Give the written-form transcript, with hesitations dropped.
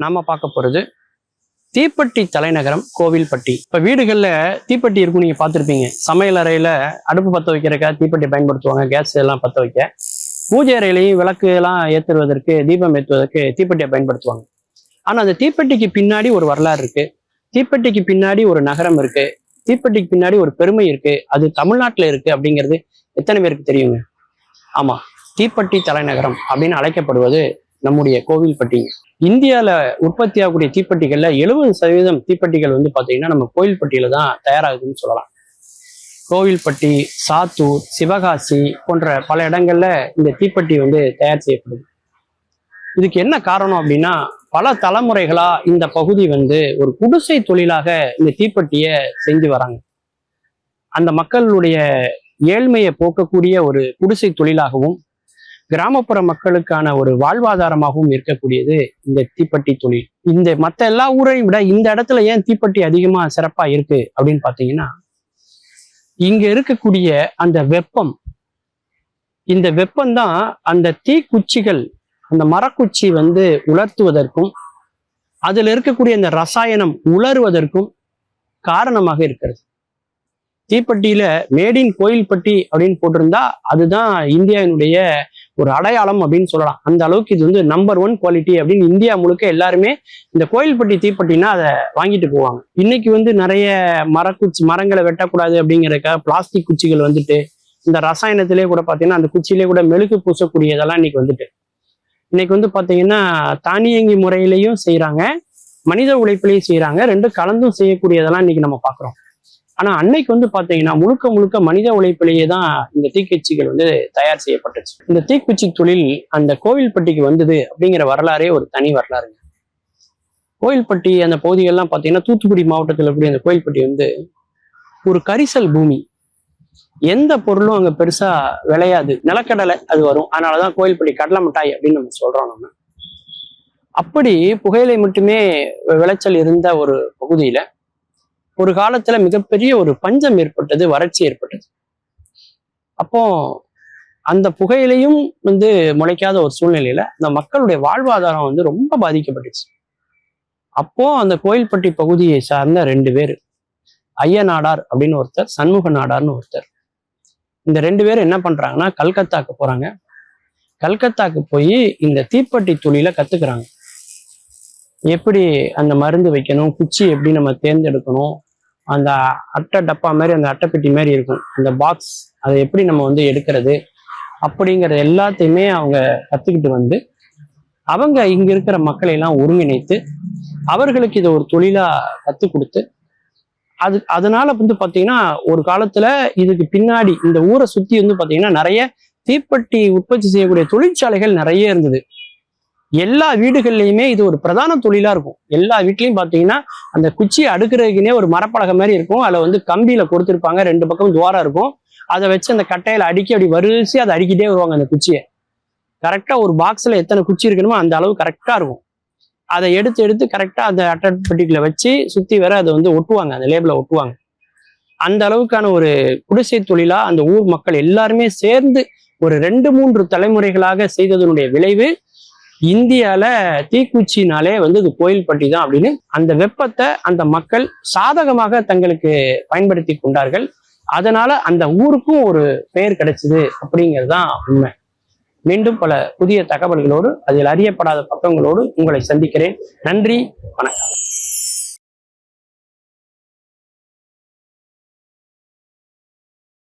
நாம பார்க்க போறது தீப்பெட்டி தலைநகரம் கோவில்பட்டி. இப்ப வீடுகள்ல தீப்பெட்டி இருக்கும், நீங்க பார்த்திருப்பீங்க. சமையல் அறையில அடுப்பு பத்த வைக்கிறக்க தீப்பெட்டி பயன்படுத்துவாங்க, கேஸ் எல்லாம் பத்த வைக்க. பூஜை அறையிலையும் விளக்கு எல்லாம் ஏற்றுவதற்கு, தீபம் ஏற்றுவதற்கு தீப்பெட்டியை பயன்படுத்துவாங்க. ஆனா அந்த தீப்பெட்டிக்கு பின்னாடி ஒரு வரலாறு இருக்கு, தீப்பெட்டிக்கு பின்னாடி ஒரு நகரம் இருக்கு, தீப்பெட்டிக்கு பின்னாடி ஒரு பெருமை இருக்கு. அது தமிழ்நாட்டுல இருக்கு அப்படிங்கிறது எத்தனை பேருக்கு தெரியுங்க? ஆமா, தீப்பெட்டி தலைநகரம் அப்படின்னு அழைக்கப்படுவது நம்முடைய கோவில்பட்டி. இந்தியால உற்பத்தி ஆகக்கூடிய தீப்பெட்டிகள்ல 70% தீப்பெட்டிகள் பாத்தீங்கன்னா நம்ம கோவில்பட்டியில தான் தயாராகுதுன்னு சொல்லலாம். கோவில்பட்டி, சாத்தூர், சிவகாசி போன்ற பல இடங்கள்ல இந்த தீப்பெட்டி தயார் செய்யப்படுது. இதுக்கு என்ன காரணம் அப்படின்னா, பல தலைமுறைகளா இந்த பகுதி ஒரு குடிசை தொழிலாக இந்த தீப்பெட்டியை செஞ்சு வராங்க. அந்த மக்களுடைய ஏழ்மையை போக்கக்கூடிய ஒரு குடிசை தொழிலாகவும், கிராமப்புற மக்களுக்கான ஒரு வாழ்வாதாரமாகவும் இருக்கக்கூடியது இந்த தீப்பெட்டி தொழில். இந்த மற்ற எல்லா ஊரையும் விட இந்த இடத்துல ஏன் தீப்பெட்டி அதிகமா சிறப்பா இருக்கு அப்படின்னு பாத்தீங்கன்னா, இங்க இருக்கக்கூடிய அந்த வெப்பம், இந்த வெப்பம்தான் அந்த தீக்குச்சிகள், அந்த மரக்குச்சி உலர்த்துவதற்கும் அதுல இருக்கக்கூடிய அந்த ரசாயனம் உலருவதற்கும் காரணமாக இருக்கிறது. தீப்பெட்டியில மேட் இன் கோயில்பட்டி அப்படின்னு போட்டிருந்தா அதுதான் இந்தியாவினுடைய ஒரு அடையாளம் அப்படின்னு சொல்லலாம். அந்த அளவுக்கு இது நம்பர் 1 குவாலிட்டி அப்படின்னு இந்தியா முழுக்க எல்லாருமே இந்த கோயில்பட்டி தீப்பெட்டினா அதை வாங்கிட்டு போவாங்க. இன்னைக்கு நிறைய மரங்களை வெட்டக்கூடாது அப்படிங்கிறதுக்காக பிளாஸ்டிக் குச்சிகள் இந்த ரசாயனத்திலே கூட பாத்தீங்கன்னா அந்த குச்சியிலே கூட மெழுகு பூசக்கூடியதெல்லாம் இன்னைக்கு பாத்தீங்கன்னா தானியங்கி முறையிலையும் செய்யறாங்க, மனித உழைப்பிலையும் செய்யறாங்க, ரெண்டும் கலந்தும் செய்யக்கூடியதெல்லாம் இன்னைக்கு நம்ம பாக்குறோம். ஆனா அன்னைக்கு பாத்தீங்கன்னா முழுக்க முழுக்க மனித உழைப்பிலேயே தான் இந்த தீக்குச்சிகள் தயார் செய்யப்பட்டுச்சு. இந்த தீக்குச்சி தொழில் அந்த கோவில்பட்டிக்கு வந்தது அப்படிங்கிற வரலாறே ஒரு தனி வரலாறுங்க. கோவில்பட்டி அந்த பகுதிகள்லாம் பாத்தீங்கன்னா தூத்துக்குடி மாவட்டத்தில் கூடிய அந்த கோவில்பட்டி ஒரு கரிசல் பூமி. எந்த பொருளும் அங்க பெருசா விளையாது, நிலக்கடலை அது வரும். அதனாலதான் கோவில்பட்டி கடலை மிட்டாய் அப்படின்னு நம்ம சொல்றோம். நம்ம அப்படி புகையிலை மட்டுமே விளைச்சல் இருந்த ஒரு பகுதியில ஒரு காலத்துல மிகப்பெரிய ஒரு பஞ்சம் ஏற்பட்டது, வறட்சி ஏற்பட்டது. அப்போ அந்த புகையிலையும் முளைக்காத ஒரு சூழ்நிலையில அந்த மக்களுடைய வாழ்வாதாரம் ரொம்ப பாதிக்கப்பட்டுச்சு. அப்போ அந்த கோயில்பட்டி பகுதியை சார்ந்த 2 பேர், ஐயநாடார் அப்படின்னு ஒருத்தர், சண்முக நாடார்னு ஒருத்தர். இந்த 2 பேரும் என்ன பண்றாங்கன்னா கல்கத்தாக்கு போறாங்க. கல்கத்தாக்கு போய் இந்த தீப்பெட்டி தொழிலை கத்துக்கிறாங்க. எப்படி அந்த மருந்து வைக்கணும், குச்சி எப்படி நம்ம தேர்ந்தெடுக்கணும், அந்த அட்டை டப்பா மாதிரி அந்த அட்டைப்பெட்டி மாதிரி இருக்கும் அந்த பாக்ஸ், அதை எப்படி நம்ம எடுக்கிறது அப்படிங்கிறது எல்லாத்தையுமே அவங்க கத்துக்கிட்டு அவங்க இங்க இருக்கிற மக்களை எல்லாம் ஒருங்கிணைத்து அவர்களுக்கு இதை ஒரு தொழிலா கத்து கொடுத்து, அதனால பாத்தீங்கன்னா ஒரு காலத்துல இதுக்கு பின்னாடி இந்த ஊரை சுத்தி பாத்தீங்கன்னா நிறைய தீப்பெட்டி உற்பத்தி செய்யக்கூடிய தொழிற்சாலைகள் நிறைய இருந்தது. எல்லா வீடுகள்லையுமே இது ஒரு பிரதான தொழிலா இருக்கும். எல்லா வீட்லயும் பாத்தீங்கன்னா அந்த குச்சியை அடுக்கிறதுக்குனே ஒரு மரப்பலகை மாதிரி இருக்கும். அதுல கம்பியில கொடுத்துருப்பாங்க, 2 பக்கம் துவாரம் இருக்கும். அதை வச்சு அந்த கட்டையில அடுக்கி அப்படி வரிசை அதை அடிக்கிட்டே வருவாங்க. அந்த குச்சியை கரெக்டா ஒரு பாக்ஸ்ல எத்தனை குச்சி இருக்கணுமோ அந்த அளவு கரெக்டா இருக்கும். அதை எடுத்து கரெக்டா அந்த அட்டைப்பெட்டிக்குள்ள வச்சு சுத்தி வர அதை ஒட்டுவாங்க, அந்த லேபிள ஒட்டுவாங்க. அந்த அளவுக்கான ஒரு குடிசை தொழிலா அந்த ஊர் மக்கள் எல்லாருமே சேர்ந்து ஒரு 2-3 தலைமுறைகளாக செய்ததனுடைய விளைவு இந்தியால தீக்குச்சினாலே இது கோயில்பட்டி தான் அப்படின்னு அந்த வெப்பத்தை அந்த மக்கள் சாதகமாக தங்களுக்கு பயன்படுத்தி கொண்டார்கள். அதனால அந்த ஊருக்கும் ஒரு பெயர் கிடைச்சது அப்படிங்கிறது தான் உண்மை. மீண்டும் பல புதிய தகவல்களோடு, அதில் அறியப்படாத பக்கங்களோடு உங்களை சந்திக்கிறேன். நன்றி, வணக்கம்.